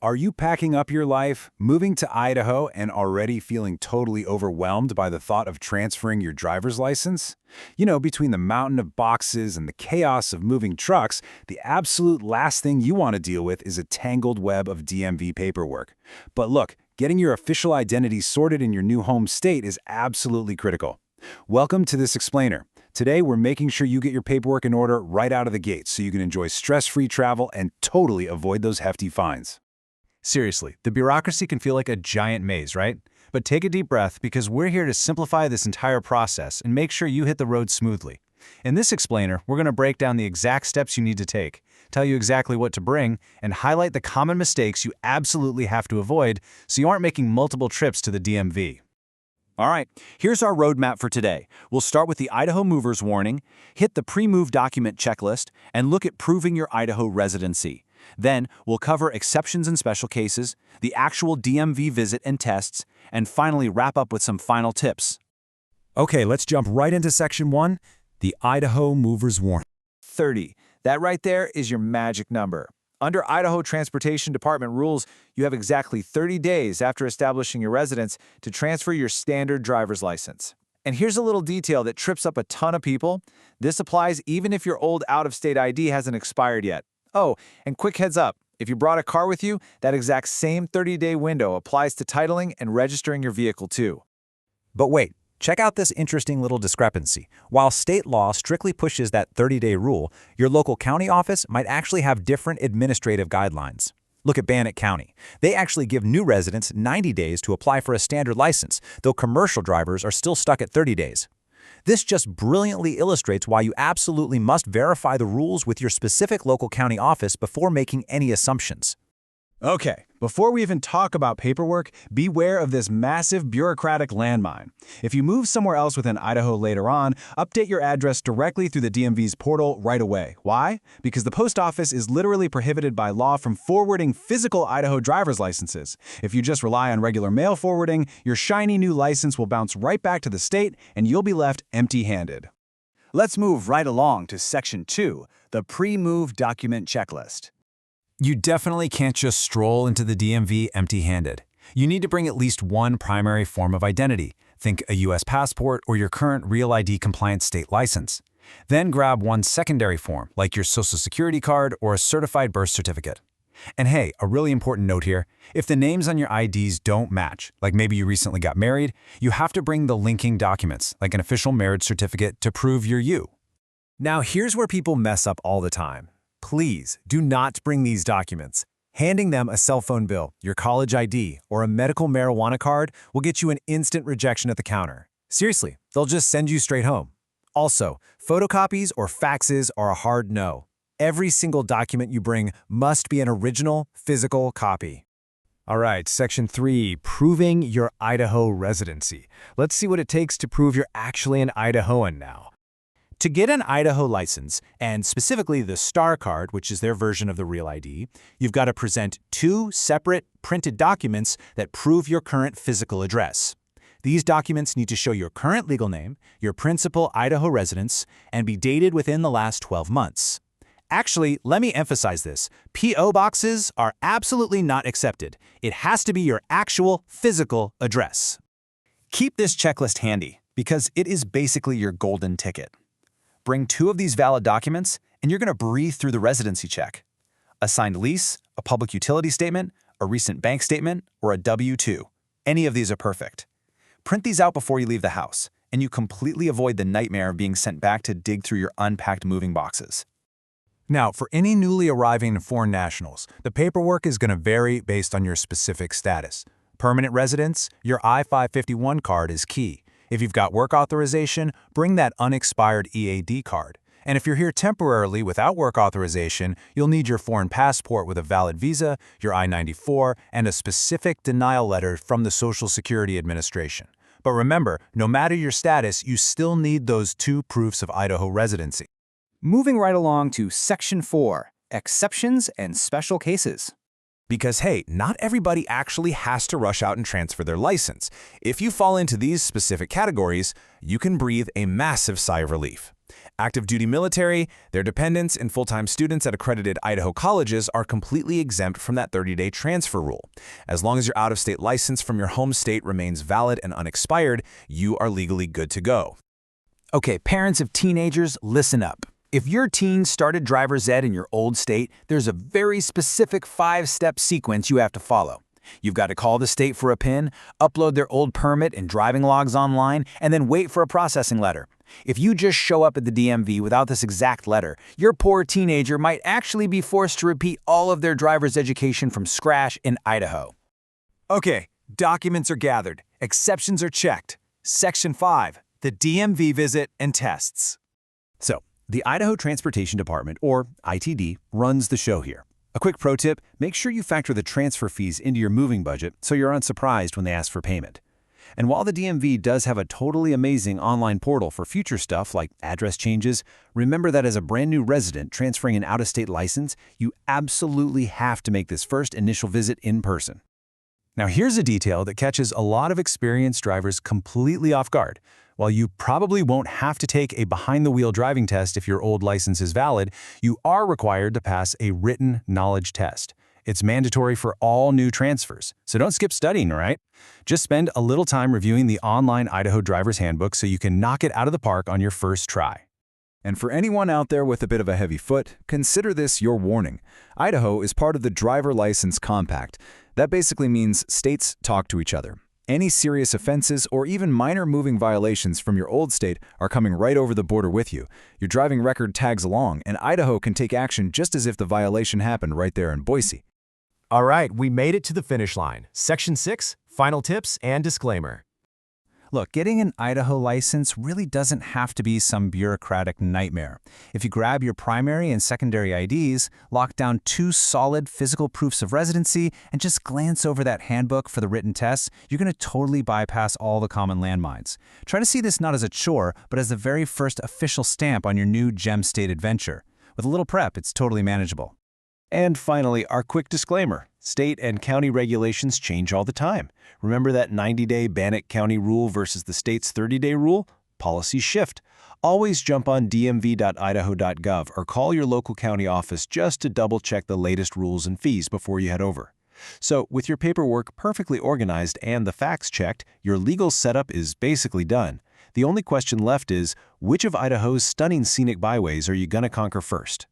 Are you packing up your life, moving to Idaho, and already feeling totally overwhelmed by the thought of transferring your driver's license? You know, between the mountain of boxes and the chaos of moving trucks, the absolute last thing you want to deal with is a tangled web of DMV paperwork. But look, getting your official identity sorted in your new home state is absolutely critical. Welcome to this explainer. Today, we're making sure you get your paperwork in order right out of the gate so you can enjoy stress-free travel and totally avoid those hefty fines. Seriously, the bureaucracy can feel like a giant maze, right? But take a deep breath because we're here to simplify this entire process and make sure you hit the road smoothly. In this explainer, we're going to break down the exact steps you need to take, tell you exactly what to bring, and highlight the common mistakes you absolutely have to avoid so you aren't making multiple trips to the DMV. All right, here's our roadmap for today. We'll start with the Idaho Movers Warning, hit the pre-move document checklist, and look at proving your Idaho residency. Then, we'll cover exceptions and special cases, the actual DMV visit and tests, and finally wrap up with some final tips. Okay, let's jump right into Section 1, the Idaho Movers Warning. 30. That right there is your magic number. Under Idaho Transportation Department rules, you have exactly 30 days after establishing your residence to transfer your standard driver's license. And here's a little detail that trips up a ton of people. This applies even if your old out-of-state ID hasn't expired yet. Oh, and quick heads up, if you brought a car with you, that exact same 30-day window applies to titling and registering your vehicle too. But wait, check out this interesting little discrepancy. While state law strictly pushes that 30-day rule, your local county office might actually have different administrative guidelines. Look at Bannock County. They actually give new residents 90 days to apply for a standard license, though commercial drivers are still stuck at 30 days. This just brilliantly illustrates why you absolutely must verify the rules with your specific local county office before making any assumptions. Okay, before we even talk about paperwork, beware of this massive bureaucratic landmine. If you move somewhere else within Idaho later on, update your address directly through the DMV's portal right away. Why? Because the post office is literally prohibited by law from forwarding physical Idaho driver's licenses. If you just rely on regular mail forwarding, your shiny new license will bounce right back to the state and you'll be left empty-handed. Let's move right along to Section 2, the pre-move document checklist. You definitely can't just stroll into the DMV empty-handed. You need to bring at least one primary form of identity. Think a U.S. passport or your current Real ID compliant state license. Then grab one secondary form, like your Social Security card or a certified birth certificate. And hey, a really important note here, if the names on your IDs don't match, like maybe you recently got married, you have to bring the linking documents, like an official marriage certificate, to prove you're you. Now here's where people mess up all the time. Please do not bring these documents. Handing them a cell phone bill, your college ID, or a medical marijuana card will get you an instant rejection at the counter. Seriously, they'll just send you straight home. Also, photocopies or faxes are a hard no. Every single document you bring must be an original, physical copy. All right, Section 3, proving your Idaho residency. Let's see what it takes to prove you're actually an Idahoan now. To get an Idaho license, and specifically the STAR card, which is their version of the Real ID, you've got to present two separate printed documents that prove your current physical address. These documents need to show your current legal name, your principal Idaho residence, and be dated within the last 12 months. Actually, let me emphasize this. P.O. boxes are absolutely not accepted. It has to be your actual physical address. Keep this checklist handy because it is basically your golden ticket. Bring two of these valid documents, and you're going to breathe through the residency check. A signed lease, a public utility statement, a recent bank statement, or a W-2. Any of these are perfect. Print these out before you leave the house, and you completely avoid the nightmare of being sent back to dig through your unpacked moving boxes. Now, for any newly arriving foreign nationals, the paperwork is going to vary based on your specific status. Permanent residence, your I-551 card is key. If you've got work authorization, bring that unexpired EAD card. And if you're here temporarily without work authorization, you'll need your foreign passport with a valid visa, your I-94, and a specific denial letter from the Social Security Administration. But remember, no matter your status, you still need those two proofs of Idaho residency. Moving right along to Section 4, exceptions and special cases. Because, hey, not everybody actually has to rush out and transfer their license. If you fall into these specific categories, you can breathe a massive sigh of relief. Active duty military, their dependents, and full-time students at accredited Idaho colleges are completely exempt from that 30-day transfer rule. As long as your out-of-state license from your home state remains valid and unexpired, you are legally good to go. Okay, parents of teenagers, listen up. If your teen started driver's ed in your old state, there's a very specific 5-step sequence you have to follow. You've got to call the state for a PIN, upload their old permit and driving logs online, and then wait for a processing letter. If you just show up at the DMV without this exact letter, your poor teenager might actually be forced to repeat all of their driver's education from scratch in Idaho. Okay, documents are gathered, exceptions are checked. Section 5, the DMV visit and tests. So, the Idaho Transportation Department, or ITD, runs the show here. A quick pro tip, make sure you factor the transfer fees into your moving budget so you're unsurprised when they ask for payment. And while the DMV does have a totally amazing online portal for future stuff like address changes, remember that as a brand new resident transferring an out-of-state license, you absolutely have to make this first initial visit in person. Now here's a detail that catches a lot of experienced drivers completely off guard. While you probably won't have to take a behind-the-wheel driving test if your old license is valid, you are required to pass a written knowledge test. It's mandatory for all new transfers, so don't skip studying, all right? Just spend a little time reviewing the online Idaho Driver's Handbook so you can knock it out of the park on your first try. And for anyone out there with a bit of a heavy foot, consider this your warning. Idaho is part of the Driver License Compact. That basically means states talk to each other. Any serious offenses or even minor moving violations from your old state are coming right over the border with you. Your driving record tags along, and Idaho can take action just as if the violation happened right there in Boise. All right, we made it to the finish line. Section 6, final tips and disclaimer. Look, getting an Idaho license really doesn't have to be some bureaucratic nightmare. If you grab your primary and secondary IDs, lock down 2 solid physical proofs of residency, and just glance over that handbook for the written tests, you're going to totally bypass all the common landmines. Try to see this not as a chore, but as the very first official stamp on your new Gem State adventure. With a little prep, it's totally manageable. And finally, our quick disclaimer. State and county regulations change all the time. Remember that 90-day Bannock County rule versus the state's 30-day rule? Policies shift. Always jump on dmv.idaho.gov or call your local county office just to double-check the latest rules and fees before you head over. So, with your paperwork perfectly organized and the facts checked, your legal setup is basically done. The only question left is, which of Idaho's stunning scenic byways are you going to conquer first?